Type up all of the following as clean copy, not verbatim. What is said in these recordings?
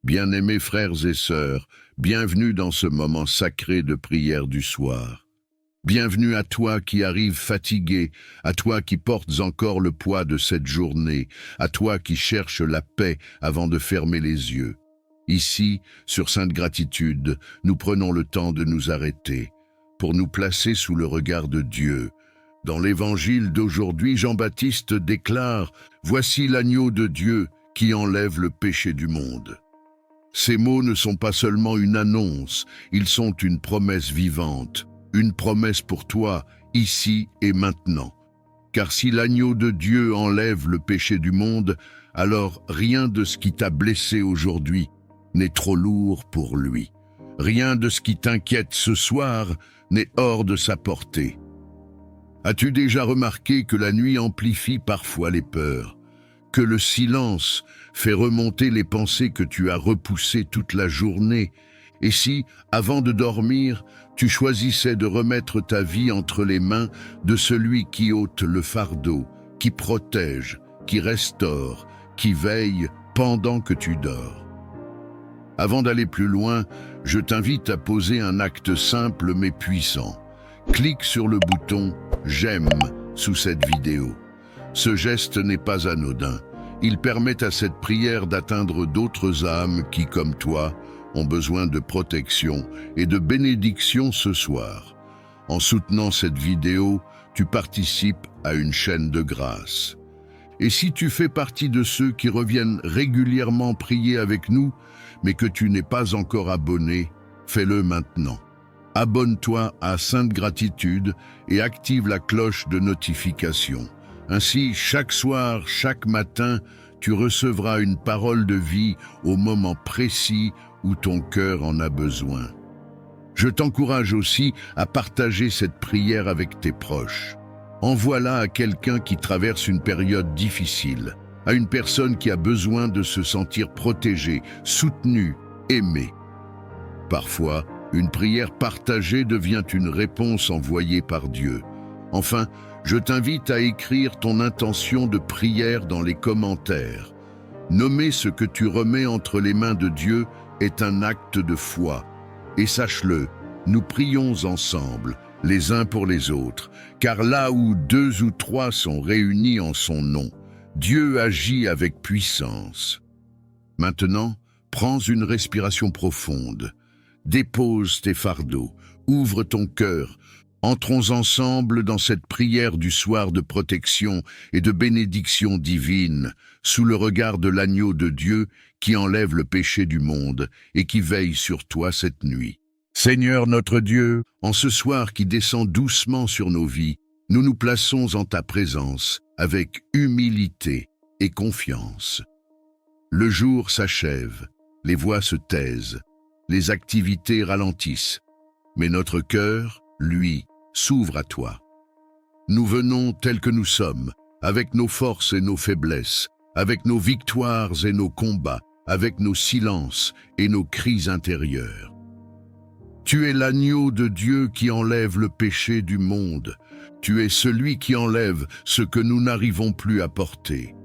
Bien-aimés frères et sœurs, bienvenue dans ce moment sacré de prière du soir. Bienvenue à toi qui arrives fatigué, à toi qui portes encore le poids de cette journée, à toi qui cherches la paix avant de fermer les yeux. Ici, sur Sainte Gratitude, nous prenons le temps de nous arrêter, pour nous placer sous le regard de Dieu. Dans l'évangile d'aujourd'hui, Jean-Baptiste déclare « Voici l'agneau de Dieu qui enlève le péché du monde ». Ces mots ne sont pas seulement une annonce, ils sont une promesse vivante, une promesse pour toi, ici et maintenant. Car si l'agneau de Dieu enlève le péché du monde, alors rien de ce qui t'a blessé aujourd'hui n'est trop lourd pour lui. Rien de ce qui t'inquiète ce soir n'est hors de sa portée. As-tu déjà remarqué que la nuit amplifie parfois les peurs ? Que le silence fait remonter les pensées que tu as repoussées toute la journée, et si, avant de dormir, tu choisissais de remettre ta vie entre les mains de celui qui ôte le fardeau, qui protège, qui restaure, qui veille pendant que tu dors. Avant d'aller plus loin, je t'invite à poser un acte simple mais puissant. Clique sur le bouton « J'aime » sous cette vidéo. Ce geste n'est pas anodin. Il permet à cette prière d'atteindre d'autres âmes qui, comme toi, ont besoin de protection et de bénédiction ce soir. En soutenant cette vidéo, tu participes à une chaîne de grâce. Et si tu fais partie de ceux qui reviennent régulièrement prier avec nous, mais que tu n'es pas encore abonné, fais-le maintenant. Abonne-toi à Sainte Gratitude et active la cloche de notification. Ainsi, chaque soir, chaque matin, tu recevras une parole de vie au moment précis où ton cœur en a besoin. Je t'encourage aussi à partager cette prière avec tes proches. Envoie-la à quelqu'un qui traverse une période difficile, à une personne qui a besoin de se sentir protégée, soutenue, aimée. Parfois, une prière partagée devient une réponse envoyée par Dieu. Enfin, je t'invite à écrire ton intention de prière dans les commentaires. Nommer ce que tu remets entre les mains de Dieu est un acte de foi. Et sache-le, nous prions ensemble, les uns pour les autres, car là où 2 ou 3 sont réunis en son nom, Dieu agit avec puissance. Maintenant, prends une respiration profonde. Dépose tes fardeaux, ouvre ton cœur. Entrons ensemble dans cette prière du soir de protection et de bénédiction divine, sous le regard de l'agneau de Dieu qui enlève le péché du monde et qui veille sur toi cette nuit. Seigneur notre Dieu, en ce soir qui descend doucement sur nos vies, nous nous plaçons en ta présence avec humilité et confiance. Le jour s'achève, les voix se taisent, les activités ralentissent, mais notre cœur, lui, s'ouvre à toi. Nous venons tels que nous sommes, avec nos forces et nos faiblesses, avec nos victoires et nos combats, avec nos silences et nos cris intérieurs. Tu es l'agneau de Dieu qui enlève le péché du monde. Tu es celui qui enlève ce que nous n'arrivons plus à porter.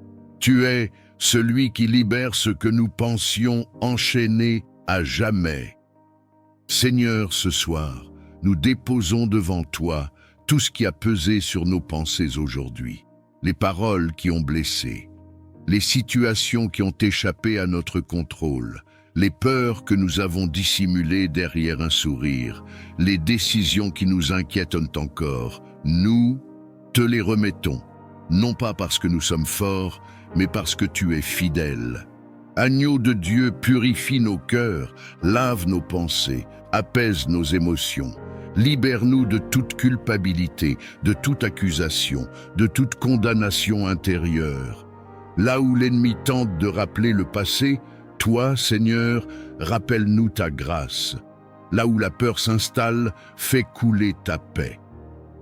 Tu es celui qui libère ce que nous pensions enchaîné à jamais. Seigneur, ce soir, nous déposons devant toi tout ce qui a pesé sur nos pensées aujourd'hui, les paroles qui ont blessé, les situations qui ont échappé à notre contrôle, les peurs que nous avons dissimulées derrière un sourire, les décisions qui nous inquiètent encore. Nous te les remettons, non pas parce que nous sommes forts, mais parce que tu es fidèle. Agneau de Dieu, purifie nos cœurs, lave nos pensées, apaise nos émotions. Libère-nous de toute culpabilité, de toute accusation, de toute condamnation intérieure. Là où l'ennemi tente de rappeler le passé, toi, Seigneur, rappelle-nous ta grâce. Là où la peur s'installe, fais couler ta paix.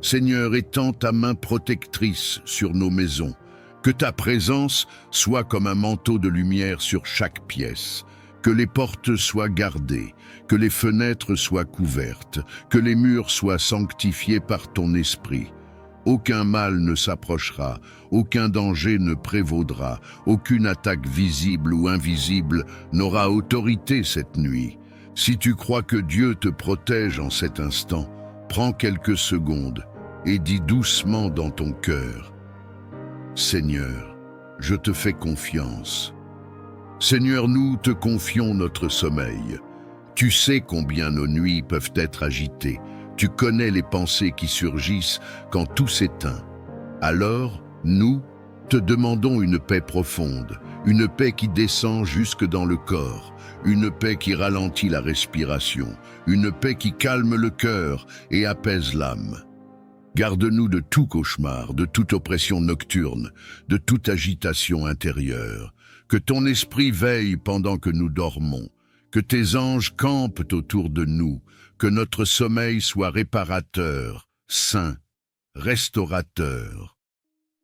Seigneur, étends ta main protectrice sur nos maisons. Que ta présence soit comme un manteau de lumière sur chaque pièce. Que les portes soient gardées, que les fenêtres soient couvertes, que les murs soient sanctifiés par ton esprit. Aucun mal ne s'approchera, aucun danger ne prévaudra, aucune attaque visible ou invisible n'aura autorité cette nuit. Si tu crois que Dieu te protège en cet instant, prends quelques secondes et dis doucement dans ton cœur: Seigneur, je te fais confiance. Seigneur, nous te confions notre sommeil. Tu sais combien nos nuits peuvent être agitées. Tu connais les pensées qui surgissent quand tout s'éteint. Alors, nous te demandons une paix profonde, une paix qui descend jusque dans le corps, une paix qui ralentit la respiration, une paix qui calme le cœur et apaise l'âme. Garde-nous de tout cauchemar, de toute oppression nocturne, de toute agitation intérieure. Que ton esprit veille pendant que nous dormons, que tes anges campent autour de nous, que notre sommeil soit réparateur, saint, restaurateur.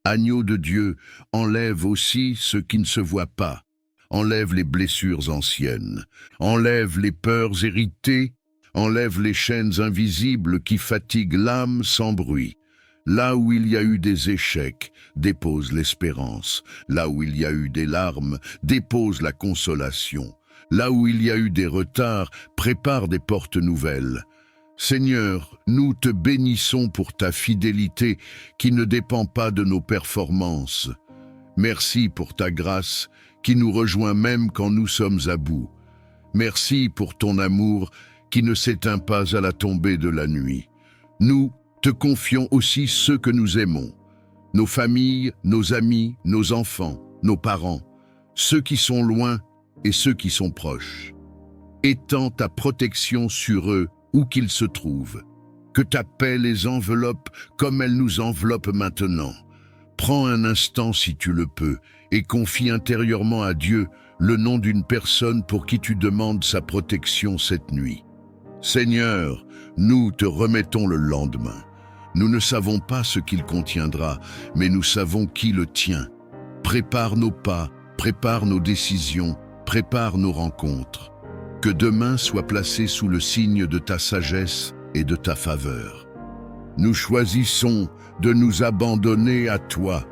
Agneau de Dieu, enlève aussi ce qui ne se voit pas, enlève les blessures anciennes, enlève les peurs héritées, enlève les chaînes invisibles qui fatiguent l'âme sans bruit. Là où il y a eu des échecs, dépose l'espérance. Là où il y a eu des larmes, dépose la consolation. Là où il y a eu des retards, prépare des portes nouvelles. Seigneur, nous te bénissons pour ta fidélité qui ne dépend pas de nos performances. Merci pour ta grâce qui nous rejoint même quand nous sommes à bout. Merci pour ton amour qui ne s'éteint pas à la tombée de la nuit. Nous te confions aussi ceux que nous aimons, nos familles, nos amis, nos enfants, nos parents, ceux qui sont loin et ceux qui sont proches. Étends ta protection sur eux où qu'ils se trouvent. Que ta paix les enveloppe comme elle nous enveloppe maintenant. Prends un instant si tu le peux et confie intérieurement à Dieu le nom d'une personne pour qui tu demandes sa protection cette nuit. Seigneur, nous te remettons le lendemain. Nous ne savons pas ce qu'il contiendra, mais nous savons qui le tient. Prépare nos pas, prépare nos décisions, prépare nos rencontres. Que demain soit placé sous le signe de ta sagesse et de ta faveur. Nous choisissons de nous abandonner à toi.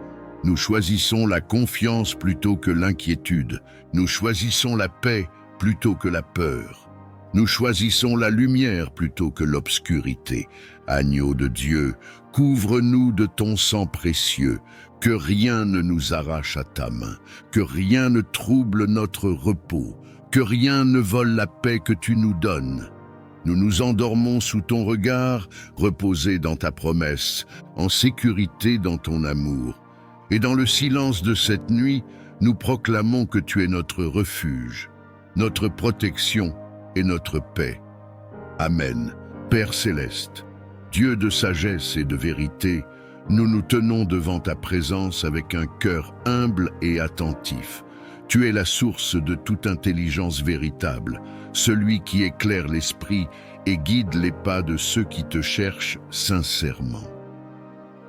Nous choisissons la confiance plutôt que l'inquiétude. Nous choisissons la paix plutôt que la peur. Nous choisissons la lumière plutôt que l'obscurité. Agneau de Dieu, couvre-nous de ton sang précieux, que rien ne nous arrache à ta main, que rien ne trouble notre repos, que rien ne vole la paix que tu nous donnes. Nous nous endormons sous ton regard, reposés dans ta promesse, en sécurité dans ton amour. Et dans le silence de cette nuit, nous proclamons que tu es notre refuge, notre protection et notre paix. Amen. Père céleste, Dieu de sagesse et de vérité, nous nous tenons devant ta présence avec un cœur humble et attentif. Tu es la source de toute intelligence véritable, celui qui éclaire l'esprit et guide les pas de ceux qui te cherchent sincèrement.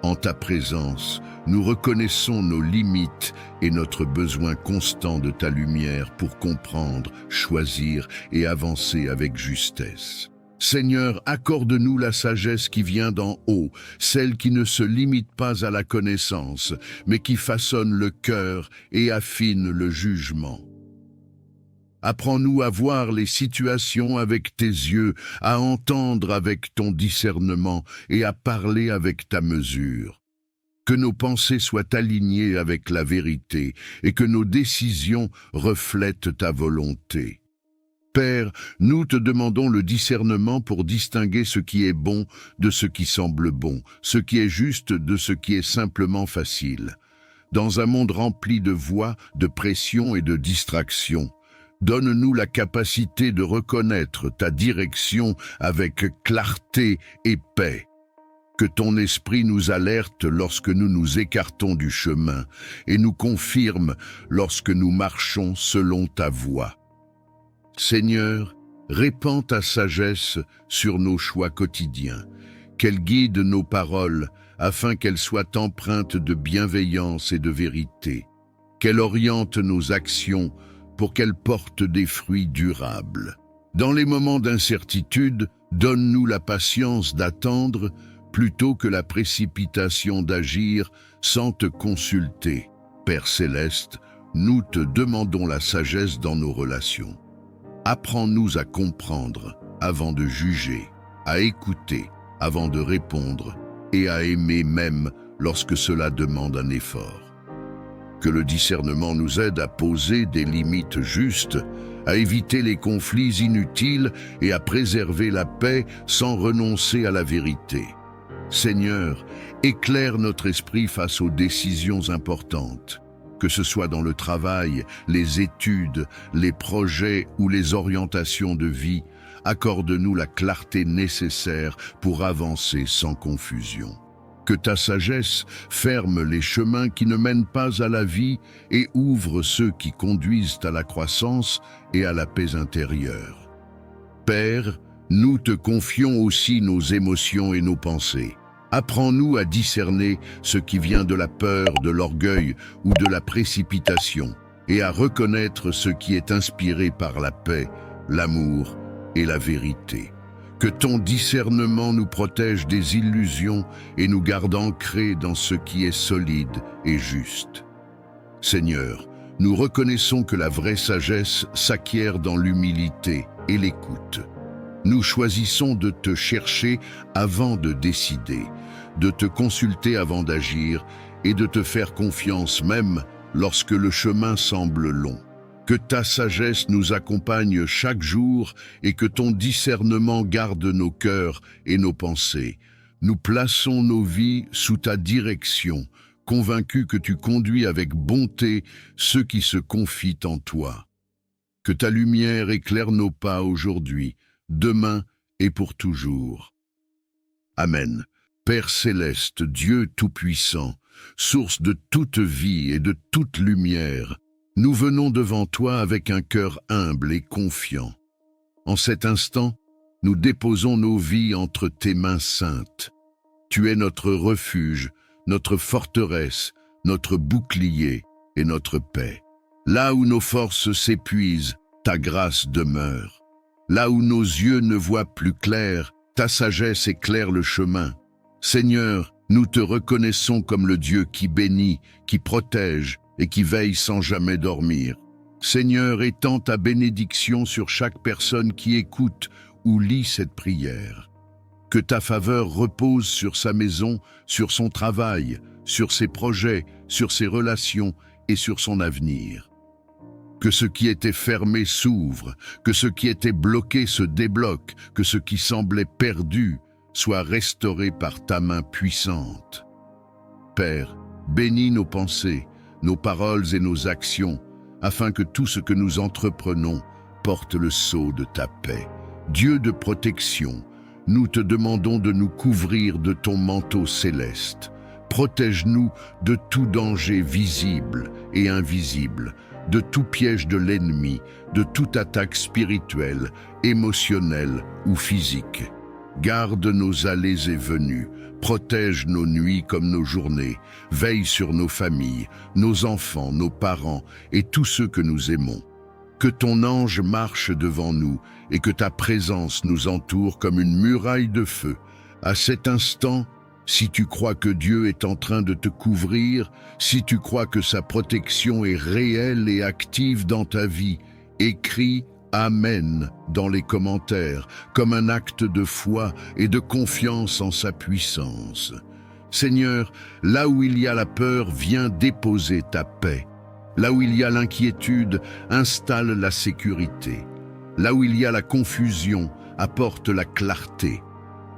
En ta présence, nous reconnaissons nos limites et notre besoin constant de ta lumière pour comprendre, choisir et avancer avec justesse. Seigneur, accorde-nous la sagesse qui vient d'en haut, celle qui ne se limite pas à la connaissance, mais qui façonne le cœur et affine le jugement. Apprends-nous à voir les situations avec tes yeux, à entendre avec ton discernement et à parler avec ta mesure. Que nos pensées soient alignées avec la vérité et que nos décisions reflètent ta volonté. Père, nous te demandons le discernement pour distinguer ce qui est bon de ce qui semble bon, ce qui est juste de ce qui est simplement facile. Dans un monde rempli de voix, de pression et de distractions, donne-nous la capacité de reconnaître ta direction avec clarté et paix. Que ton esprit nous alerte lorsque nous nous écartons du chemin et nous confirme lorsque nous marchons selon ta voie. Seigneur, répands ta sagesse sur nos choix quotidiens, qu'elle guide nos paroles afin qu'elles soient empreintes de bienveillance et de vérité, qu'elle oriente nos actions pour qu'elles portent des fruits durables. Dans les moments d'incertitude, donne-nous la patience d'attendre plutôt que la précipitation d'agir sans te consulter. Père céleste, nous te demandons la sagesse dans nos relations. Apprends-nous à comprendre avant de juger, à écouter avant de répondre et à aimer même lorsque cela demande un effort. Que le discernement nous aide à poser des limites justes, à éviter les conflits inutiles et à préserver la paix sans renoncer à la vérité. Seigneur, éclaire notre esprit face aux décisions importantes, que ce soit dans le travail, les études, les projets ou les orientations de vie. Accorde-nous la clarté nécessaire pour avancer sans confusion. Que ta sagesse ferme les chemins qui ne mènent pas à la vie et ouvre ceux qui conduisent à la croissance et à la paix intérieure. Père, nous te confions aussi nos émotions et nos pensées. Apprends-nous à discerner ce qui vient de la peur, de l'orgueil ou de la précipitation, et à reconnaître ce qui est inspiré par la paix, l'amour et la vérité. Que ton discernement nous protège des illusions et nous garde ancrés dans ce qui est solide et juste. Seigneur, nous reconnaissons que la vraie sagesse s'acquiert dans l'humilité et l'écoute. Nous choisissons de te chercher avant de décider, de te consulter avant d'agir et de te faire confiance même lorsque le chemin semble long. Que ta sagesse nous accompagne chaque jour et que ton discernement garde nos cœurs et nos pensées. Nous plaçons nos vies sous ta direction, convaincus que tu conduis avec bonté ceux qui se confient en toi. Que ta lumière éclaire nos pas aujourd'hui, demain et pour toujours. Amen. Père céleste, Dieu tout-puissant, source de toute vie et de toute lumière, nous venons devant toi avec un cœur humble et confiant. En cet instant, nous déposons nos vies entre tes mains saintes. Tu es notre refuge, notre forteresse, notre bouclier et notre paix. Là où nos forces s'épuisent, ta grâce demeure. Là où nos yeux ne voient plus clair, ta sagesse éclaire le chemin. Seigneur, nous te reconnaissons comme le Dieu qui bénit, qui protège et qui veille sans jamais dormir. Seigneur, étends ta bénédiction sur chaque personne qui écoute ou lit cette prière. Que ta faveur repose sur sa maison, sur son travail, sur ses projets, sur ses relations et sur son avenir. Que ce qui était fermé s'ouvre, que ce qui était bloqué se débloque, que ce qui semblait perdu soit restauré par ta main puissante. Père, bénis nos pensées, nos paroles et nos actions, afin que tout ce que nous entreprenons porte le sceau de ta paix. Dieu de protection, nous te demandons de nous couvrir de ton manteau céleste. Protège-nous de tout danger visible et invisible, de tout piège de l'ennemi, de toute attaque spirituelle, émotionnelle ou physique. Garde nos allées et venues, protège nos nuits comme nos journées, veille sur nos familles, nos enfants, nos parents et tous ceux que nous aimons. Que ton ange marche devant nous et que ta présence nous entoure comme une muraille de feu. À cet instant, si tu crois que Dieu est en train de te couvrir, si tu crois que sa protection est réelle et active dans ta vie, écris Amen dans les commentaires, comme un acte de foi et de confiance en sa puissance. Seigneur, là où il y a la peur, viens déposer ta paix. Là où il y a l'inquiétude, installe la sécurité. Là où il y a la confusion, apporte la clarté.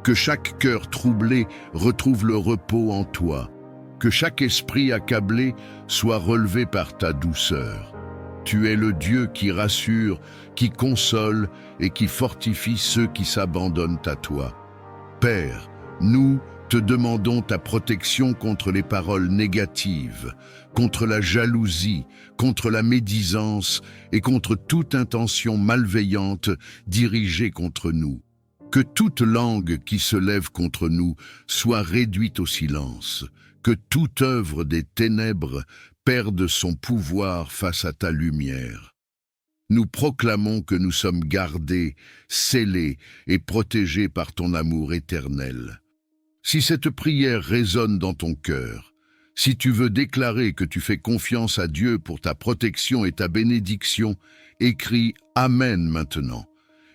Que chaque cœur troublé retrouve le repos en toi. Que chaque esprit accablé soit relevé par ta douceur. Tu es le Dieu qui rassure, qui console et qui fortifie ceux qui s'abandonnent à toi. Père, nous te demandons ta protection contre les paroles négatives, contre la jalousie, contre la médisance et contre toute intention malveillante dirigée contre nous. Que toute langue qui se lève contre nous soit réduite au silence, que toute œuvre des ténèbres perde son pouvoir face à ta lumière. Nous proclamons que nous sommes gardés, scellés et protégés par ton amour éternel. Si cette prière résonne dans ton cœur, si tu veux déclarer que tu fais confiance à Dieu pour ta protection et ta bénédiction, écris « Amen » maintenant,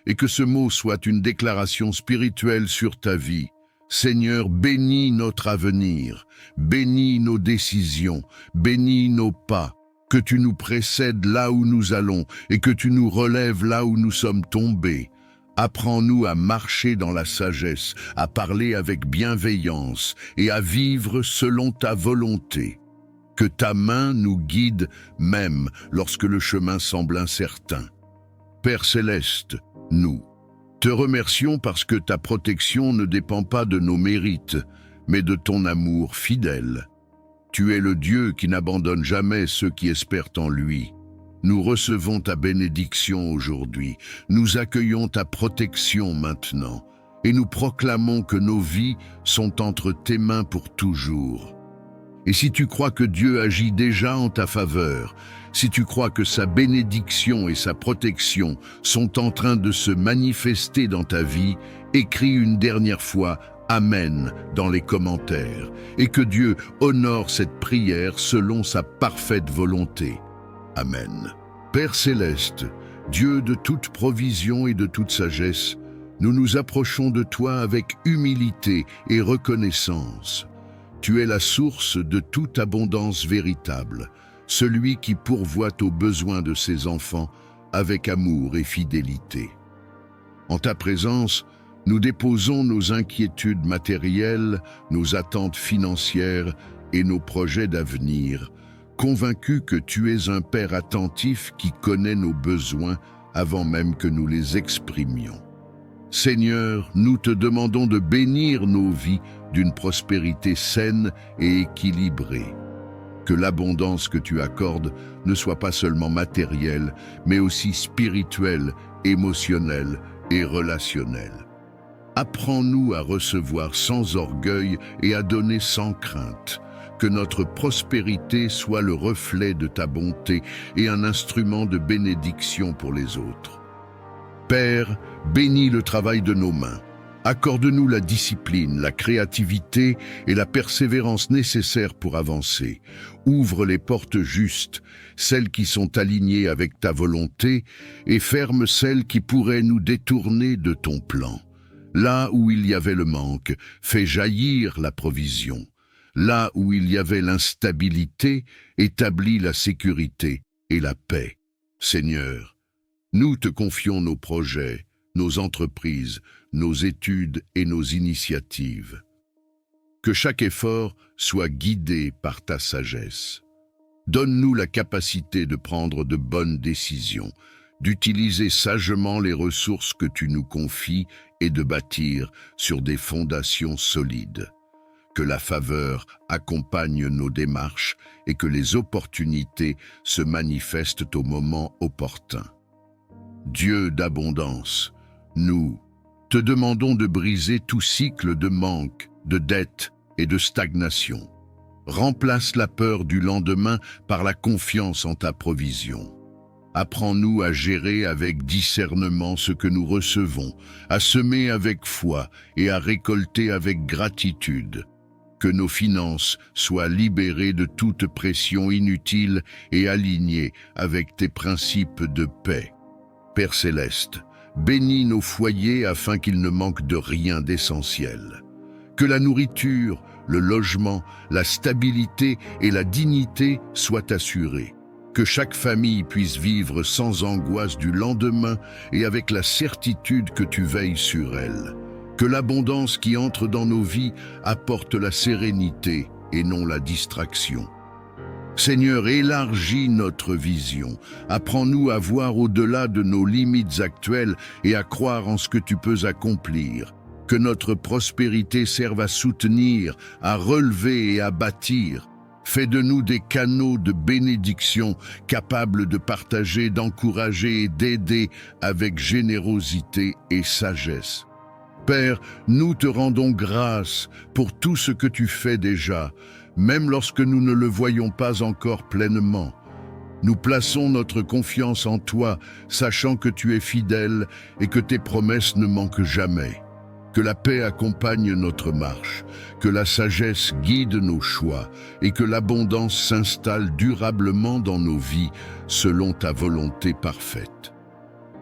et que ce mot soit une déclaration spirituelle sur ta vie. Seigneur, bénis notre avenir, bénis nos décisions, bénis nos pas, que tu nous précèdes là où nous allons et que tu nous relèves là où nous sommes tombés. Apprends-nous à marcher dans la sagesse, à parler avec bienveillance et à vivre selon ta volonté. Que ta main nous guide même lorsque le chemin semble incertain. Père céleste, nous te remercions parce que ta protection ne dépend pas de nos mérites, mais de ton amour fidèle. Tu es le Dieu qui n'abandonne jamais ceux qui espèrent en lui. Nous recevons ta bénédiction aujourd'hui, nous accueillons ta protection maintenant, et nous proclamons que nos vies sont entre tes mains pour toujours. Et si tu crois que Dieu agit déjà en ta faveur, si tu crois que sa bénédiction et sa protection sont en train de se manifester dans ta vie, écris une dernière fois « Amen » dans les commentaires, et que Dieu honore cette prière selon sa parfaite volonté. Amen. Père céleste, Dieu de toute provision et de toute sagesse, nous nous approchons de toi avec humilité et reconnaissance. Tu es la source de toute abondance véritable, celui qui pourvoit aux besoins de ses enfants avec amour et fidélité. En ta présence, nous déposons nos inquiétudes matérielles, nos attentes financières et nos projets d'avenir, convaincus que tu es un Père attentif qui connaît nos besoins avant même que nous les exprimions. Seigneur, nous te demandons de bénir nos vies d'une prospérité saine et équilibrée. Que l'abondance que tu accordes ne soit pas seulement matérielle, mais aussi spirituelle, émotionnelle et relationnelle. Apprends-nous à recevoir sans orgueil et à donner sans crainte. Que notre prospérité soit le reflet de ta bonté et un instrument de bénédiction pour les autres. Père, bénis le travail de nos mains. Accorde-nous la discipline, la créativité et la persévérance nécessaires pour avancer. Ouvre les portes justes, celles qui sont alignées avec ta volonté, et ferme celles qui pourraient nous détourner de ton plan. Là où il y avait le manque, fais jaillir la provision. Là où il y avait l'instabilité, établis la sécurité et la paix. Seigneur, nous te confions nos projets, nos entreprises, nos études et nos initiatives. Que chaque effort soit guidé par ta sagesse. Donne-nous la capacité de prendre de bonnes décisions, d'utiliser sagement les ressources que tu nous confies et de bâtir sur des fondations solides. Que la faveur accompagne nos démarches et que les opportunités se manifestent au moment opportun. Dieu d'abondance, nous te demandons de briser tout cycle de manque, de dette et de stagnation. Remplace la peur du lendemain par la confiance en ta provision. Apprends-nous à gérer avec discernement ce que nous recevons, à semer avec foi et à récolter avec gratitude. Que nos finances soient libérées de toute pression inutile et alignées avec tes principes de paix. Père céleste, bénis nos foyers afin qu'ils ne manquent de rien d'essentiel. Que la nourriture, le logement, la stabilité et la dignité soient assurés. Que chaque famille puisse vivre sans angoisse du lendemain et avec la certitude que tu veilles sur elle. Que l'abondance qui entre dans nos vies apporte la sérénité et non la distraction. Seigneur, élargis notre vision. Apprends-nous à voir au-delà de nos limites actuelles et à croire en ce que tu peux accomplir. Que notre prospérité serve à soutenir, à relever et à bâtir. Fais de nous des canaux de bénédiction capables de partager, d'encourager et d'aider avec générosité et sagesse. Père, nous te rendons grâce pour tout ce que tu fais déjà, même lorsque nous ne le voyons pas encore pleinement. Nous plaçons notre confiance en toi, sachant que tu es fidèle et que tes promesses ne manquent jamais. Que la paix accompagne notre marche, que la sagesse guide nos choix et que l'abondance s'installe durablement dans nos vies selon ta volonté parfaite.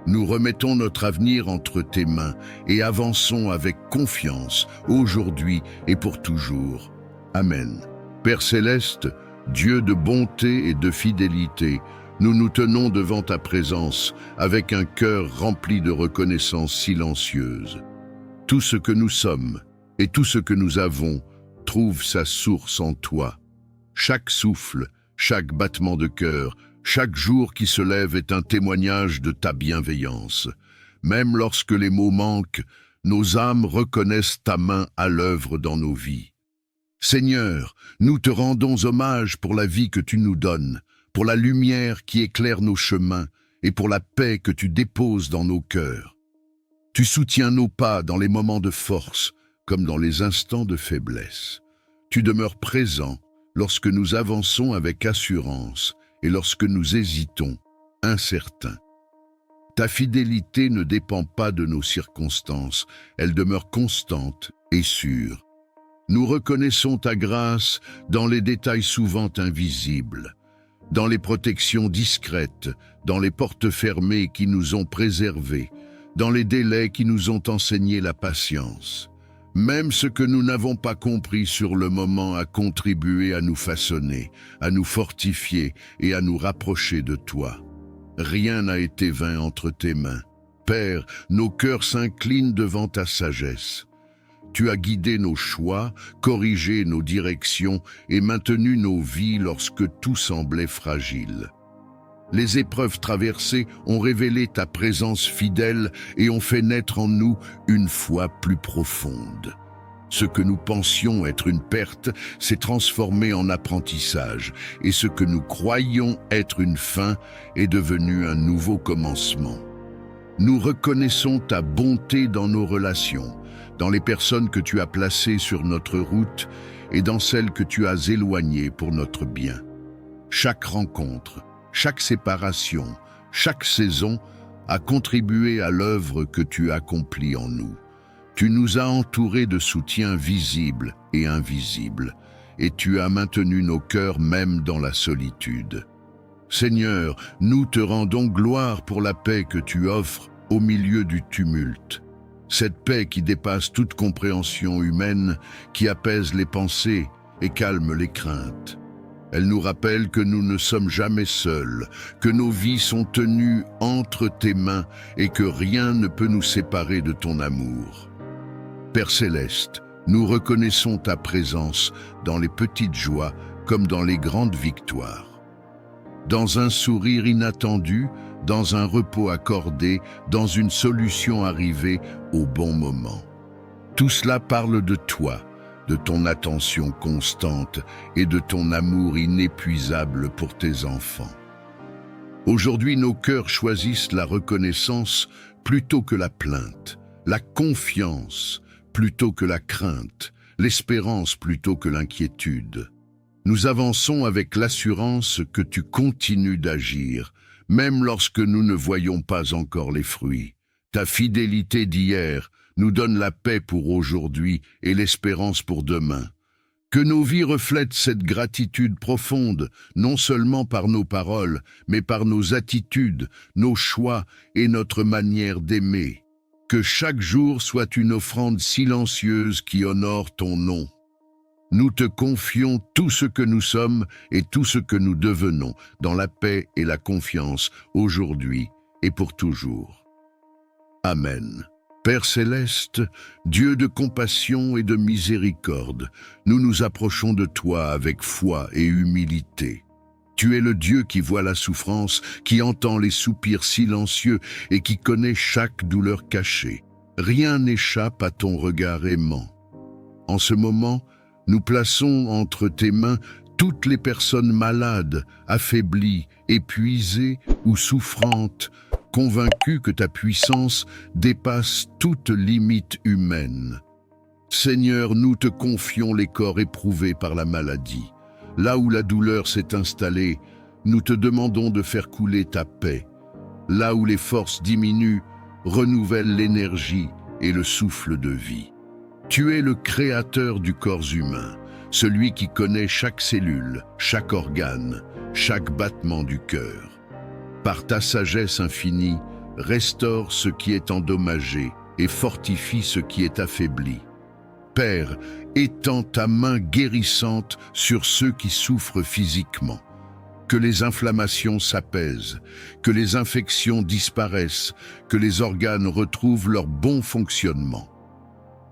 Nous remettons notre avenir entre tes mains et avançons avec confiance aujourd'hui et pour toujours. Amen. Père céleste, Dieu de bonté et de fidélité, nous nous tenons devant ta présence avec un cœur rempli de reconnaissance silencieuse. Tout ce que nous sommes et tout ce que nous avons trouve sa source en toi. Chaque souffle, chaque battement de cœur, chaque jour qui se lève est un témoignage de ta bienveillance. Même lorsque les mots manquent, nos âmes reconnaissent ta main à l'œuvre dans nos vies. Seigneur, nous te rendons hommage pour la vie que tu nous donnes, pour la lumière qui éclaire nos chemins et pour la paix que tu déposes dans nos cœurs. Tu soutiens nos pas dans les moments de force comme dans les instants de faiblesse. Tu demeures présent lorsque nous avançons avec assurance et lorsque nous hésitons, incertains. Ta fidélité ne dépend pas de nos circonstances, elle demeure constante et sûre. Nous reconnaissons ta grâce dans les détails souvent invisibles, dans les protections discrètes, dans les portes fermées qui nous ont préservés, dans les délais qui nous ont enseigné la patience. Même ce que nous n'avons pas compris sur le moment a contribué à nous façonner, à nous fortifier et à nous rapprocher de toi. Rien n'a été vain entre tes mains. Père, nos cœurs s'inclinent devant ta sagesse. Tu as guidé nos choix, corrigé nos directions et maintenu nos vies lorsque tout semblait fragile. Les épreuves traversées ont révélé ta présence fidèle et ont fait naître en nous une foi plus profonde. Ce que nous pensions être une perte s'est transformé en apprentissage, et ce que nous croyions être une fin est devenu un nouveau commencement. Nous reconnaissons ta bonté dans nos relations, dans les personnes que tu as placées sur notre route et dans celles que tu as éloignées pour notre bien. Chaque rencontre, chaque séparation, chaque saison a contribué à l'œuvre que tu accomplis en nous. Tu nous as entourés de soutien visible et invisible, et tu as maintenu nos cœurs même dans la solitude. Seigneur, nous te rendons gloire pour la paix que tu offres au milieu du tumulte. Cette paix qui dépasse toute compréhension humaine, qui apaise les pensées et calme les craintes. Elle nous rappelle que nous ne sommes jamais seuls, que nos vies sont tenues entre tes mains et que rien ne peut nous séparer de ton amour. Père céleste, nous reconnaissons ta présence dans les petites joies comme dans les grandes victoires. Dans un sourire inattendu, dans un repos accordé, dans une solution arrivée au bon moment. Tout cela parle de toi, de ton attention constante et de ton amour inépuisable pour tes enfants. Aujourd'hui, nos cœurs choisissent la reconnaissance plutôt que la plainte, la confiance plutôt que la crainte, l'espérance plutôt que l'inquiétude. Nous avançons avec l'assurance que tu continues d'agir, même lorsque nous ne voyons pas encore les fruits. Ta fidélité d'hier nous donne la paix pour aujourd'hui et l'espérance pour demain. Que nos vies reflètent cette gratitude profonde, non seulement par nos paroles, mais par nos attitudes, nos choix et notre manière d'aimer. Que chaque jour soit une offrande silencieuse qui honore ton nom. Nous te confions tout ce que nous sommes et tout ce que nous devenons dans la paix et la confiance aujourd'hui et pour toujours. Amen. Père céleste, Dieu de compassion et de miséricorde, nous nous approchons de toi avec foi et humilité. Tu es le Dieu qui voit la souffrance, qui entend les soupirs silencieux et qui connaît chaque douleur cachée. Rien n'échappe à ton regard aimant. En ce moment, nous plaçons entre tes mains toutes les personnes malades, affaiblies, épuisées ou souffrantes, convaincues que ta puissance dépasse toute limite humaine. Seigneur, nous te confions les corps éprouvés par la maladie. Là où la douleur s'est installée, nous te demandons de faire couler ta paix. Là où les forces diminuent, renouvelle l'énergie et le souffle de vie. Tu es le créateur du corps humain, celui qui connaît chaque cellule, chaque organe, chaque battement du cœur. Par ta sagesse infinie, restaure ce qui est endommagé et fortifie ce qui est affaibli. Père, étends ta main guérissante sur ceux qui souffrent physiquement. Que les inflammations s'apaisent, que les infections disparaissent, que les organes retrouvent leur bon fonctionnement.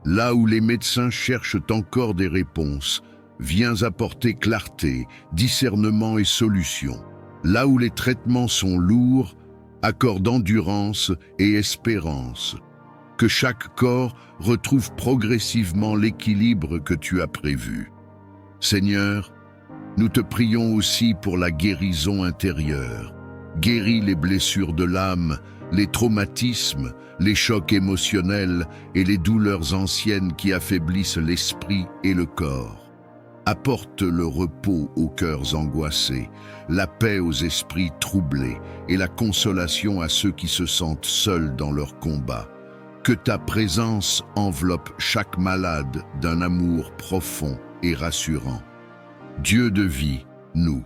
Là où les médecins cherchent encore des réponses, viens apporter clarté, discernement et solution. Là où les traitements sont lourds, accorde endurance et espérance. Que chaque corps retrouve progressivement l'équilibre que tu as prévu. Seigneur, nous te prions aussi pour la guérison intérieure. Guéris les blessures de l'âme, les traumatismes, les chocs émotionnels et les douleurs anciennes qui affaiblissent l'esprit et le corps. Apporte le repos aux cœurs angoissés, la paix aux esprits troublés et la consolation à ceux qui se sentent seuls dans leur combat. Que ta présence enveloppe chaque malade d'un amour profond et rassurant. Dieu de vie, nous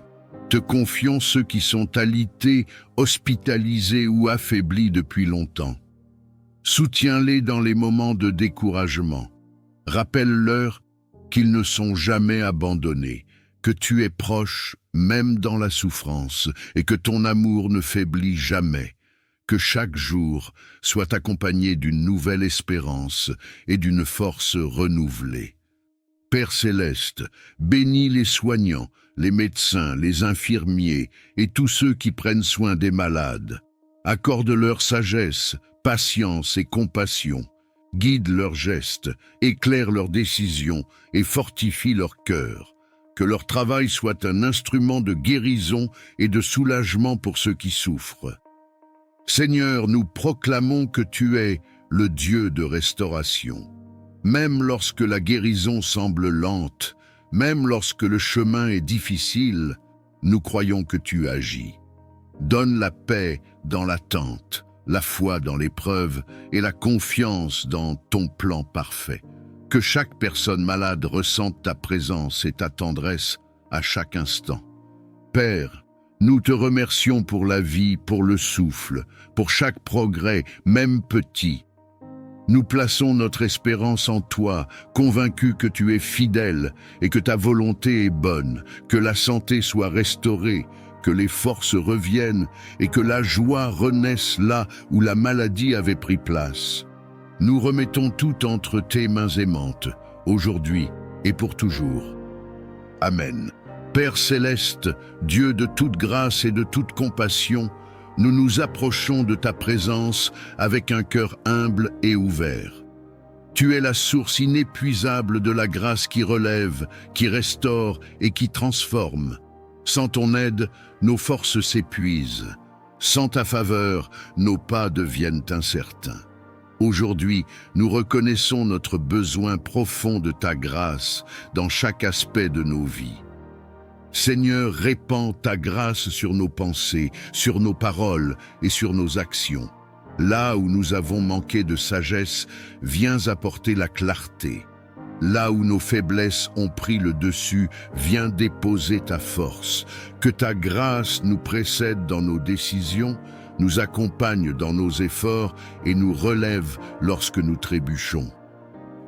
te confions ceux qui sont alités, hospitalisés ou affaiblis depuis longtemps. Soutiens-les dans les moments de découragement. Rappelle-leur qu'ils ne sont jamais abandonnés, que tu es proche même dans la souffrance et que ton amour ne faiblit jamais. Que chaque jour soit accompagné d'une nouvelle espérance et d'une force renouvelée. Père céleste, bénis les soignants, les médecins, les infirmiers et tous ceux qui prennent soin des malades. Accorde-leur sagesse, patience et compassion. Guide leurs gestes, éclaire leurs décisions et fortifie leur cœur. Que leur travail soit un instrument de guérison et de soulagement pour ceux qui souffrent. Seigneur, nous proclamons que tu es le Dieu de restauration. Même lorsque la guérison semble lente, même lorsque le chemin est difficile, nous croyons que tu agis. Donne la paix dans l'attente, la foi dans l'épreuve et la confiance dans ton plan parfait. Que chaque personne malade ressente ta présence et ta tendresse à chaque instant. Père, nous te remercions pour la vie, pour le souffle, pour chaque progrès, même petit. Nous plaçons notre espérance en toi, convaincus que tu es fidèle et que ta volonté est bonne, que la santé soit restaurée, que les forces reviennent et que la joie renaisse là où la maladie avait pris place. Nous remettons tout entre tes mains aimantes, aujourd'hui et pour toujours. Amen. Père céleste, Dieu de toute grâce et de toute compassion, nous nous approchons de ta présence avec un cœur humble et ouvert. Tu es la source inépuisable de la grâce qui relève, qui restaure et qui transforme. Sans ton aide, nos forces s'épuisent. Sans ta faveur, nos pas deviennent incertains. Aujourd'hui, nous reconnaissons notre besoin profond de ta grâce dans chaque aspect de nos vies. Seigneur, répands ta grâce sur nos pensées, sur nos paroles et sur nos actions. Là où nous avons manqué de sagesse, viens apporter la clarté. Là où nos faiblesses ont pris le dessus, viens déposer ta force. Que ta grâce nous précède dans nos décisions, nous accompagne dans nos efforts et nous relève lorsque nous trébuchons.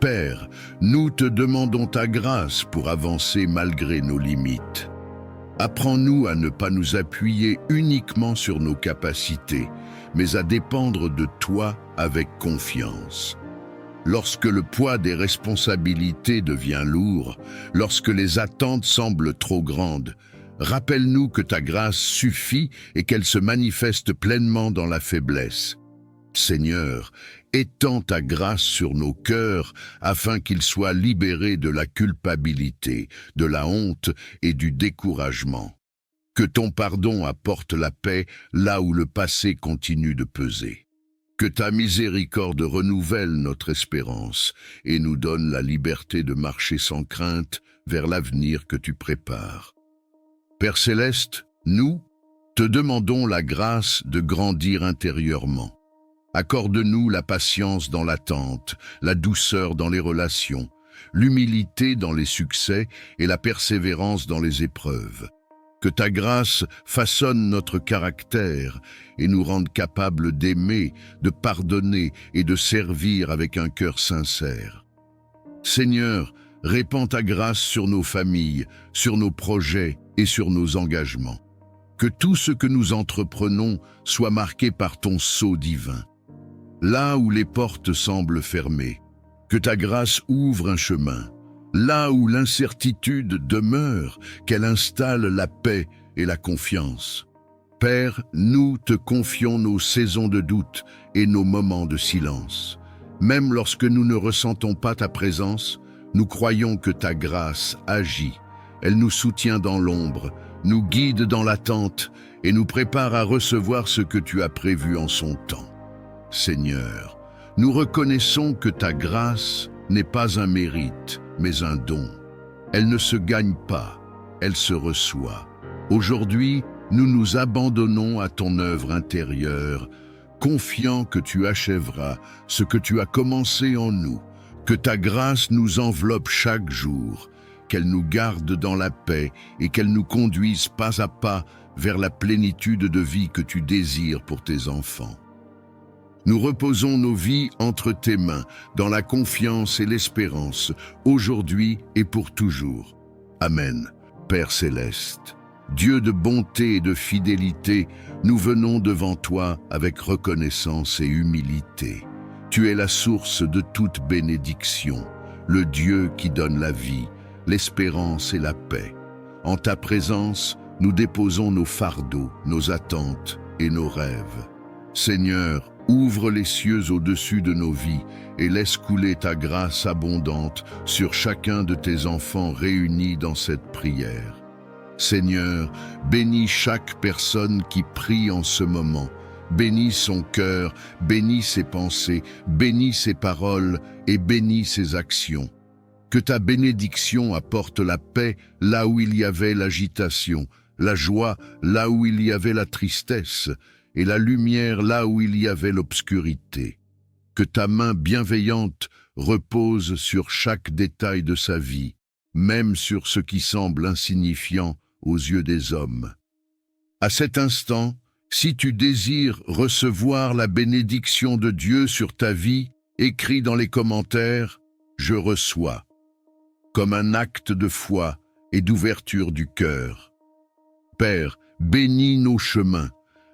Père, nous te demandons ta grâce pour avancer malgré nos limites. Apprends-nous à ne pas nous appuyer uniquement sur nos capacités, mais à dépendre de toi avec confiance. Lorsque le poids des responsabilités devient lourd, lorsque les attentes semblent trop grandes, rappelle-nous que ta grâce suffit et qu'elle se manifeste pleinement dans la faiblesse. Seigneur, étends ta grâce sur nos cœurs afin qu'ils soient libérés de la culpabilité, de la honte et du découragement. Que ton pardon apporte la paix là où le passé continue de peser. Que ta miséricorde renouvelle notre espérance et nous donne la liberté de marcher sans crainte vers l'avenir que tu prépares. Père céleste, nous te demandons la grâce de grandir intérieurement. Accorde-nous la patience dans l'attente, la douceur dans les relations, l'humilité dans les succès et la persévérance dans les épreuves. Que ta grâce façonne notre caractère et nous rende capables d'aimer, de pardonner et de servir avec un cœur sincère. Seigneur, répands ta grâce sur nos familles, sur nos projets et sur nos engagements. Que tout ce que nous entreprenons soit marqué par ton sceau divin. Là où les portes semblent fermées, que ta grâce ouvre un chemin. Là où l'incertitude demeure, qu'elle installe la paix et la confiance. Père, nous te confions nos saisons de doute et nos moments de silence. Même lorsque nous ne ressentons pas ta présence, nous croyons que ta grâce agit. Elle nous soutient dans l'ombre, nous guide dans l'attente et nous prépare à recevoir ce que tu as prévu en son temps. Seigneur, nous reconnaissons que ta grâce n'est pas un mérite, mais un don. Elle ne se gagne pas, elle se reçoit. Aujourd'hui, nous nous abandonnons à ton œuvre intérieure, confiant que tu achèveras ce que tu as commencé en nous, que ta grâce nous enveloppe chaque jour, qu'elle nous garde dans la paix et qu'elle nous conduise pas à pas vers la plénitude de vie que tu désires pour tes enfants. Nous reposons nos vies entre tes mains, dans la confiance et l'espérance, aujourd'hui et pour toujours. Amen. Père céleste, Dieu de bonté et de fidélité, nous venons devant toi avec reconnaissance et humilité. Tu es la source de toute bénédiction, le Dieu qui donne la vie, l'espérance et la paix. En ta présence, nous déposons nos fardeaux, nos attentes et nos rêves. Seigneur, ouvre les cieux au-dessus de nos vies et laisse couler ta grâce abondante sur chacun de tes enfants réunis dans cette prière. Seigneur, bénis chaque personne qui prie en ce moment. Bénis son cœur, bénis ses pensées, bénis ses paroles et bénis ses actions. Que ta bénédiction apporte la paix là où il y avait l'agitation, la joie là où il y avait la tristesse, et la lumière là où il y avait l'obscurité. Que ta main bienveillante repose sur chaque détail de sa vie, même sur ce qui semble insignifiant aux yeux des hommes. À cet instant, si tu désires recevoir la bénédiction de Dieu sur ta vie, écris dans les commentaires « Je reçois » comme un acte de foi et d'ouverture du cœur. Père, bénis nos chemins.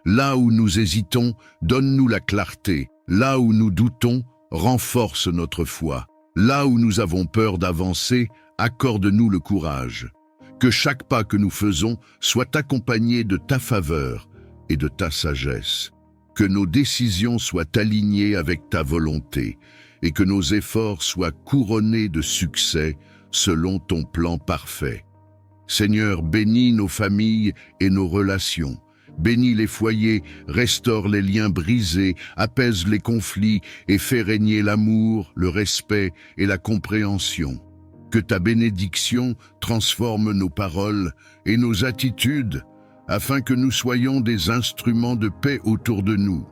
Là où nous hésitons, donne-nous la clarté. Là où nous doutons, renforce notre foi. Là où nous avons peur d'avancer, accorde-nous le courage. Que chaque pas que nous faisons soit accompagné de ta faveur et de ta sagesse. Que nos décisions soient alignées avec ta volonté et que nos efforts soient couronnés de succès selon ton plan parfait. Seigneur, bénis nos familles et nos relations. Bénis les foyers, restaure les liens brisés, apaise les conflits et fais régner l'amour, le respect et la compréhension. Que ta bénédiction transforme nos paroles et nos attitudes, afin que nous soyons des instruments de paix autour de nous.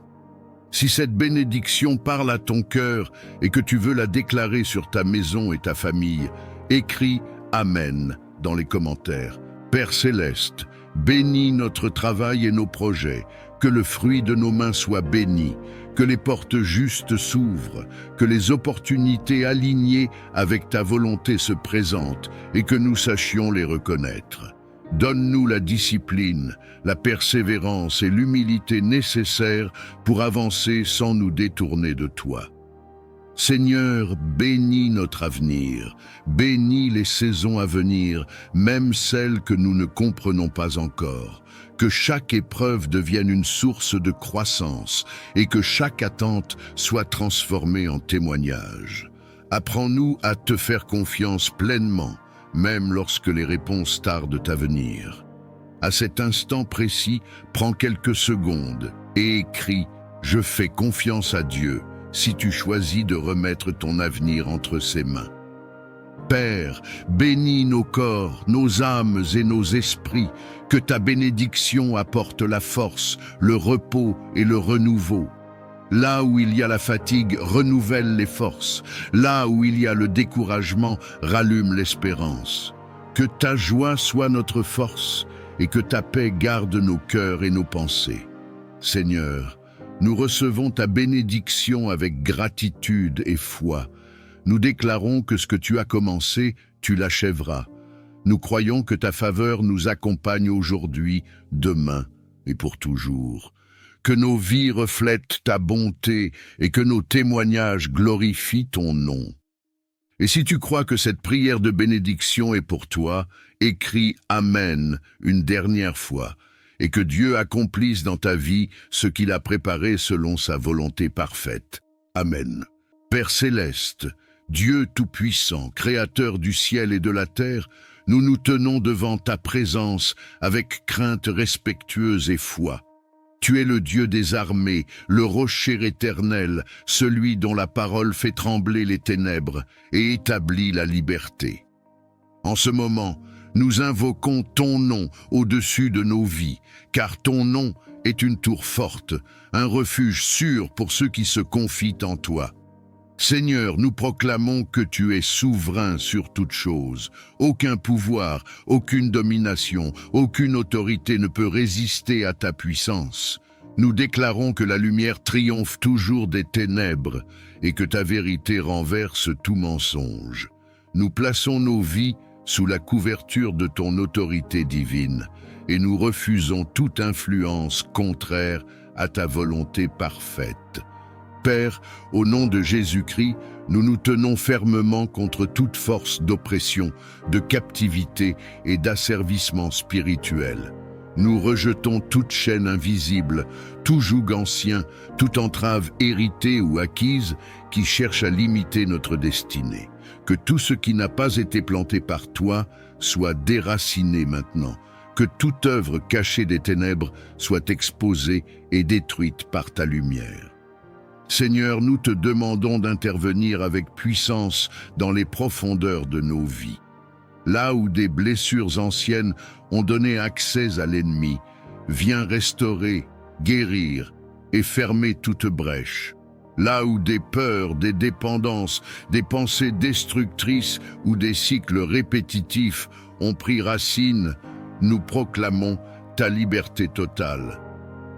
Si cette bénédiction parle à ton cœur et que tu veux la déclarer sur ta maison et ta famille, écris « Amen » dans les commentaires. Père céleste, bénis notre travail et nos projets, que le fruit de nos mains soit béni, que les portes justes s'ouvrent, que les opportunités alignées avec ta volonté se présentent et que nous sachions les reconnaître. Donne-nous la discipline, la persévérance et l'humilité nécessaires pour avancer sans nous détourner de toi. Seigneur, bénis notre avenir, bénis les saisons à venir, même celles que nous ne comprenons pas encore. Que chaque épreuve devienne une source de croissance et que chaque attente soit transformée en témoignage. Apprends-nous à te faire confiance pleinement, même lorsque les réponses tardent à venir. À cet instant précis, prends quelques secondes et écris « Je fais confiance à Dieu » si tu choisis de remettre ton avenir entre ses mains. Père, bénis nos corps, nos âmes et nos esprits, que ta bénédiction apporte la force, le repos et le renouveau. Là où il y a la fatigue, renouvelle les forces. Là où il y a le découragement, rallume l'espérance. Que ta joie soit notre force et que ta paix garde nos cœurs et nos pensées. Seigneur, nous recevons ta bénédiction avec gratitude et foi. Nous déclarons que ce que tu as commencé, tu l'achèveras. Nous croyons que ta faveur nous accompagne aujourd'hui, demain et pour toujours. Que nos vies reflètent ta bonté et que nos témoignages glorifient ton nom. Et si tu crois que cette prière de bénédiction est pour toi, écris Amen une dernière fois, et que Dieu accomplisse dans ta vie ce qu'il a préparé selon sa volonté parfaite. Amen. Père céleste, Dieu tout-puissant, créateur du ciel et de la terre, nous nous tenons devant ta présence avec crainte respectueuse et foi. Tu es le Dieu des armées, le rocher éternel, celui dont la parole fait trembler les ténèbres et établit la liberté. En ce moment, nous invoquons ton nom au-dessus de nos vies, car ton nom est une tour forte, un refuge sûr pour ceux qui se confient en toi. Seigneur, nous proclamons que tu es souverain sur toute chose. Aucun pouvoir, aucune domination, aucune autorité ne peut résister à ta puissance. Nous déclarons que la lumière triomphe toujours des ténèbres et que ta vérité renverse tout mensonge. Nous plaçons nos vies sous la couverture de ton autorité divine et nous refusons toute influence contraire à ta volonté parfaite. Père, au nom de Jésus-Christ, nous nous tenons fermement contre toute force d'oppression, de captivité et d'asservissement spirituel. Nous rejetons toute chaîne invisible, tout joug ancien, toute entrave héritée ou acquise qui cherche à limiter notre destinée. Que tout ce qui n'a pas été planté par toi soit déraciné maintenant. Que toute œuvre cachée des ténèbres soit exposée et détruite par ta lumière. Seigneur, nous te demandons d'intervenir avec puissance dans les profondeurs de nos vies. Là où des blessures anciennes ont donné accès à l'ennemi, viens restaurer, guérir et fermer toute brèche. Là où des peurs, des dépendances, des pensées destructrices ou des cycles répétitifs ont pris racine, nous proclamons ta liberté totale.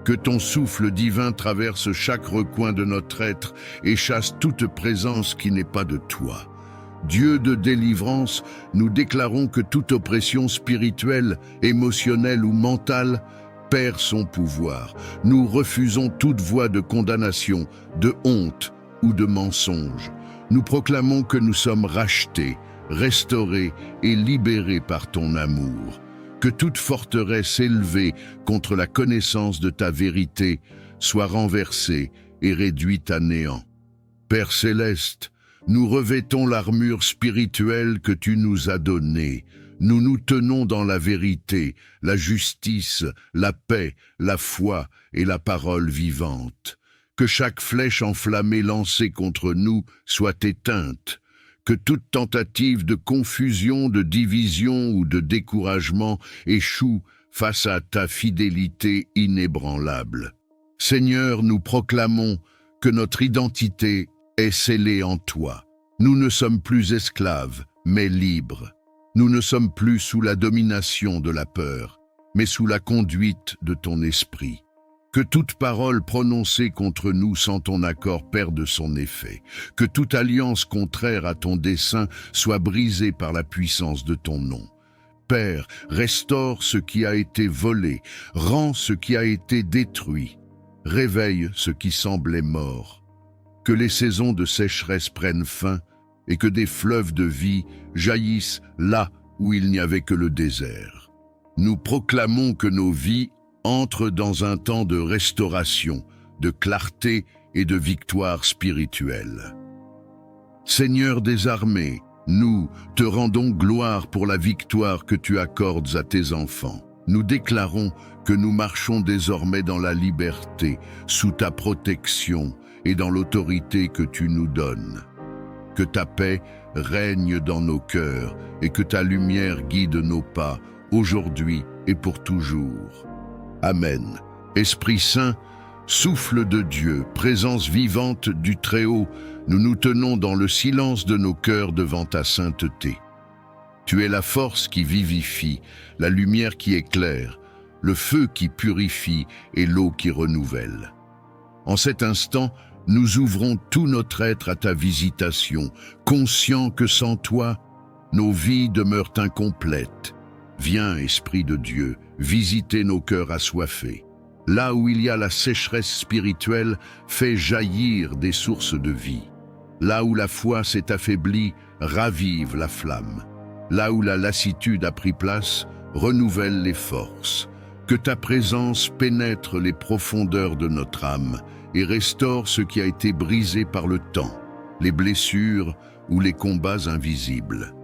Que ton souffle divin traverse chaque recoin de notre être et chasse toute présence qui n'est pas de toi. Dieu de délivrance, nous déclarons que toute oppression spirituelle, émotionnelle ou mentale perd son pouvoir. Nous refusons toute voie de condamnation, de honte ou de mensonge. Nous proclamons que nous sommes rachetés, restaurés et libérés par ton amour. Que toute forteresse élevée contre la connaissance de ta vérité soit renversée et réduite à néant. Père céleste, nous revêtons l'armure spirituelle que tu nous as donnée. Nous nous tenons dans la vérité, la justice, la paix, la foi et la parole vivante. Que chaque flèche enflammée lancée contre nous soit éteinte. Que toute tentative de confusion, de division ou de découragement échoue face à ta fidélité inébranlable. Seigneur, nous proclamons que notre identité est scellée en toi. Nous ne sommes plus esclaves, mais libres. Nous ne sommes plus sous la domination de la peur, mais sous la conduite de ton esprit. Que toute parole prononcée contre nous sans ton accord perde son effet. Que toute alliance contraire à ton dessein soit brisée par la puissance de ton nom. Père, restaure ce qui a été volé, rends ce qui a été détruit, réveille ce qui semblait mort. Que les saisons de sécheresse prennent fin et que des fleuves de vie jaillissent là où il n'y avait que le désert. Nous proclamons que nos vies entrent dans un temps de restauration, de clarté et de victoire spirituelle. Seigneur des armées, nous te rendons gloire pour la victoire que tu accordes à tes enfants. Nous déclarons que nous marchons désormais dans la liberté, sous ta protection et dans l'autorité que tu nous donnes. Que ta paix règne dans nos cœurs et que ta lumière guide nos pas, aujourd'hui et pour toujours. Amen. Esprit Saint, Souffle de Dieu, présence vivante du Très-Haut, nous nous tenons dans le silence de nos cœurs devant ta sainteté. Tu es la force qui vivifie, la lumière qui éclaire, le feu qui purifie et l'eau qui renouvelle. En cet instant, nous ouvrons tout notre être à ta visitation, conscients que sans toi, nos vies demeurent incomplètes. Viens, Esprit de Dieu, visiter nos cœurs assoiffés. Là où il y a la sécheresse spirituelle, fais jaillir des sources de vie. Là où la foi s'est affaiblie, ravive la flamme. Là où la lassitude a pris place, renouvelle les forces. Que ta présence pénètre les profondeurs de notre âme et restaure ce qui a été brisé par le temps, les blessures ou les combats invisibles.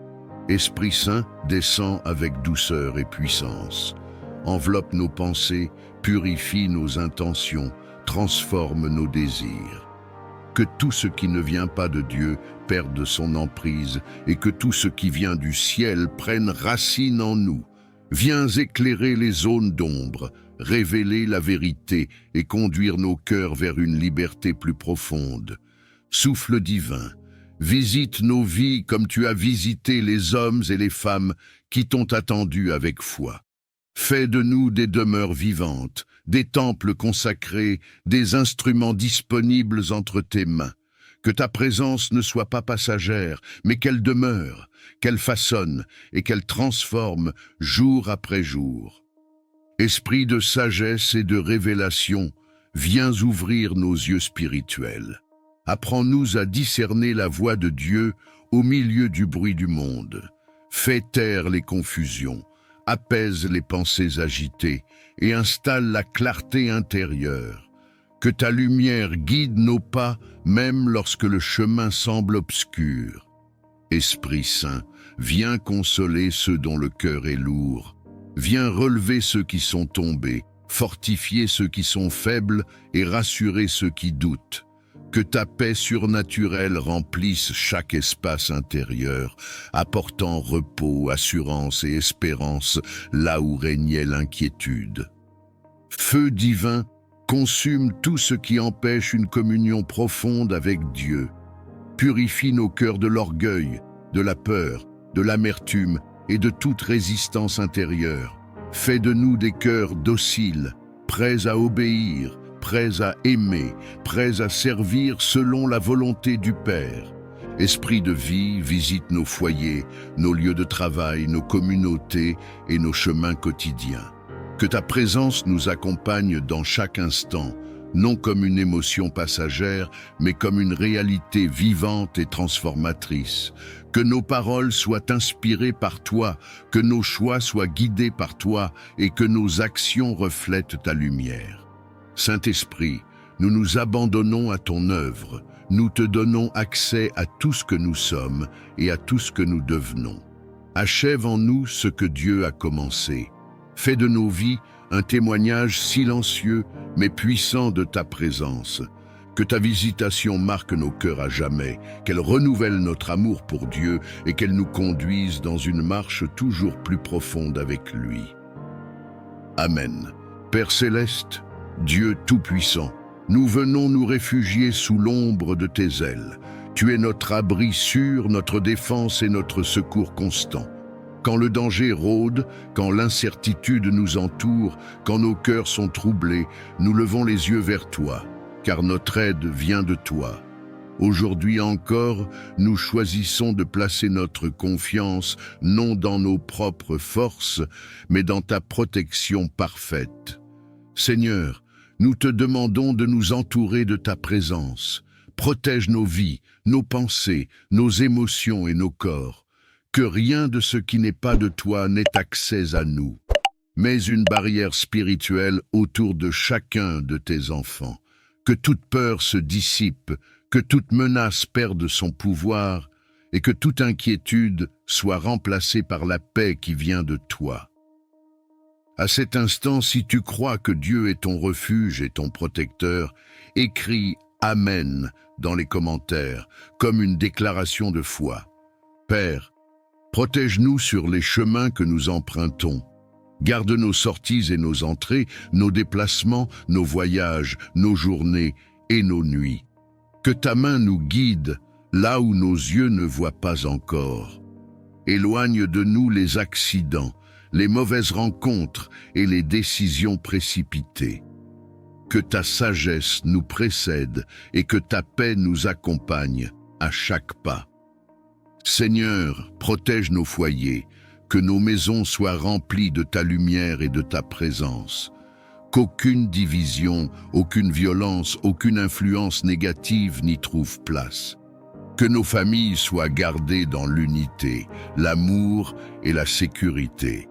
Esprit Saint, descend avec douceur et puissance. Enveloppe nos pensées, purifie nos intentions, transforme nos désirs. Que tout ce qui ne vient pas de Dieu perde son emprise et que tout ce qui vient du ciel prenne racine en nous. Viens éclairer les zones d'ombre, révéler la vérité et conduire nos cœurs vers une liberté plus profonde. Souffle divin, visite nos vies comme tu as visité les hommes et les femmes qui t'ont attendu avec foi. Fais de nous des demeures vivantes, des temples consacrés, des instruments disponibles entre tes mains. Que ta présence ne soit pas passagère, mais qu'elle demeure, qu'elle façonne et qu'elle transforme jour après jour. Esprit de sagesse et de révélation, viens ouvrir nos yeux spirituels. Apprends-nous à discerner la voix de Dieu au milieu du bruit du monde. Fais taire les confusions, apaise les pensées agitées et installe la clarté intérieure. Que ta lumière guide nos pas, même lorsque le chemin semble obscur. Esprit Saint, viens consoler ceux dont le cœur est lourd. Viens relever ceux qui sont tombés, fortifier ceux qui sont faibles et rassurer ceux qui doutent. Que ta paix surnaturelle remplisse chaque espace intérieur, apportant repos, assurance et espérance là où régnait l'inquiétude. Feu divin, consume tout ce qui empêche une communion profonde avec Dieu. Purifie nos cœurs de l'orgueil, de la peur, de l'amertume et de toute résistance intérieure. Fais de nous des cœurs dociles, prêts à obéir, prêts à aimer, prêts à servir selon la volonté du Père. Esprit de vie, visite nos foyers, nos lieux de travail, nos communautés et nos chemins quotidiens. Que ta présence nous accompagne dans chaque instant, non comme une émotion passagère, mais comme une réalité vivante et transformatrice. Que nos paroles soient inspirées par toi, que nos choix soient guidés par toi et que nos actions reflètent ta lumière. Saint-Esprit, nous nous abandonnons à ton œuvre, nous te donnons accès à tout ce que nous sommes et à tout ce que nous devenons. Achève en nous ce que Dieu a commencé. Fais de nos vies un témoignage silencieux mais puissant de ta présence. Que ta visitation marque nos cœurs à jamais, qu'elle renouvelle notre amour pour Dieu et qu'elle nous conduise dans une marche toujours plus profonde avec lui. Amen. Père céleste, Dieu tout-puissant, nous venons nous réfugier sous l'ombre de tes ailes. Tu es notre abri sûr, notre défense et notre secours constant. Quand le danger rôde, quand l'incertitude nous entoure, quand nos cœurs sont troublés, nous levons les yeux vers toi, car notre aide vient de toi. Aujourd'hui encore, nous choisissons de placer notre confiance non dans nos propres forces, mais dans ta protection parfaite. Seigneur, nous te demandons de nous entourer de ta présence. Protège nos vies, nos pensées, nos émotions et nos corps. Que rien de ce qui n'est pas de toi n'ait accès à nous. Mets une barrière spirituelle autour de chacun de tes enfants. Que toute peur se dissipe, que toute menace perde son pouvoir et que toute inquiétude soit remplacée par la paix qui vient de toi. À cet instant, si tu crois que Dieu est ton refuge et ton protecteur, écris « Amen » dans les commentaires, comme une déclaration de foi. Père, protège-nous sur les chemins que nous empruntons. Garde nos sorties et nos entrées, nos déplacements, nos voyages, nos journées et nos nuits. Que ta main nous guide là où nos yeux ne voient pas encore. Éloigne de nous les accidents, les mauvaises rencontres et les décisions précipitées. Que ta sagesse nous précède et que ta paix nous accompagne à chaque pas. Seigneur, protège nos foyers, que nos maisons soient remplies de ta lumière et de ta présence. Qu'aucune division, aucune violence, aucune influence négative n'y trouve place. Que nos familles soient gardées dans l'unité, l'amour et la sécurité.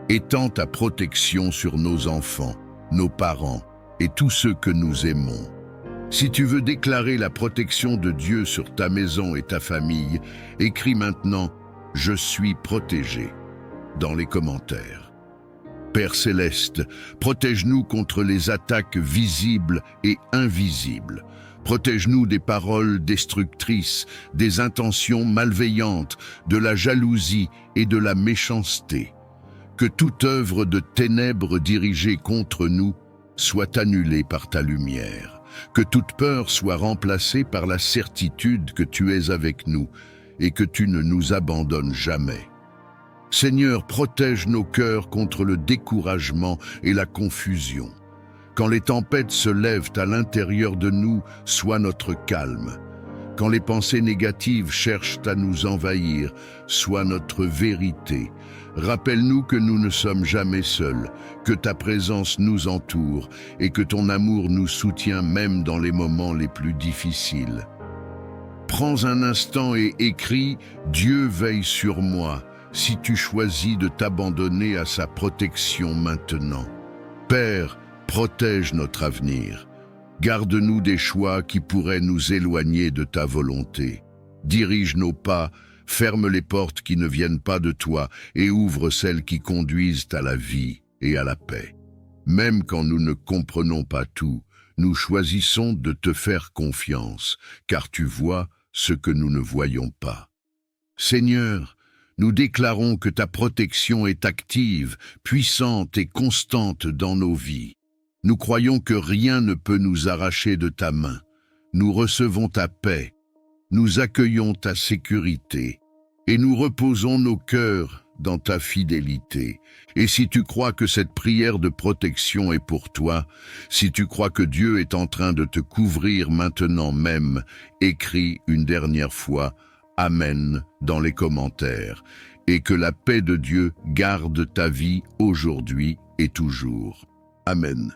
Étends ta protection sur nos enfants, nos parents et tous ceux que nous aimons. Si tu veux déclarer la protection de Dieu sur ta maison et ta famille, écris maintenant « Je suis protégé » dans les commentaires. Père Céleste, protège-nous contre les attaques visibles et invisibles. Protège-nous des paroles destructrices, des intentions malveillantes, de la jalousie et de la méchanceté. Que toute œuvre de ténèbres dirigée contre nous soit annulée par ta lumière. Que toute peur soit remplacée par la certitude que tu es avec nous et que tu ne nous abandonnes jamais. Seigneur, protège nos cœurs contre le découragement et la confusion. Quand les tempêtes se lèvent à l'intérieur de nous, sois notre calme. Quand les pensées négatives cherchent à nous envahir, sois notre vérité. Rappelle-nous que nous ne sommes jamais seuls, que ta présence nous entoure et que ton amour nous soutient même dans les moments les plus difficiles. Prends un instant et écris « Dieu veille sur moi » si tu choisis de t'abandonner à sa protection maintenant. Père, protège notre avenir. Garde-nous des choix qui pourraient nous éloigner de ta volonté. Dirige nos pas, ferme les portes qui ne viennent pas de toi et ouvre celles qui conduisent à la vie et à la paix. Même quand nous ne comprenons pas tout, nous choisissons de te faire confiance, car tu vois ce que nous ne voyons pas. Seigneur, nous déclarons que ta protection est active, puissante et constante dans nos vies. Nous croyons que rien ne peut nous arracher de ta main. Nous recevons ta paix, nous accueillons ta sécurité et nous reposons nos cœurs dans ta fidélité. Et si tu crois que cette prière de protection est pour toi, si tu crois que Dieu est en train de te couvrir maintenant même, écris une dernière fois « Amen » dans les commentaires, et que la paix de Dieu garde ta vie aujourd'hui et toujours. Amen.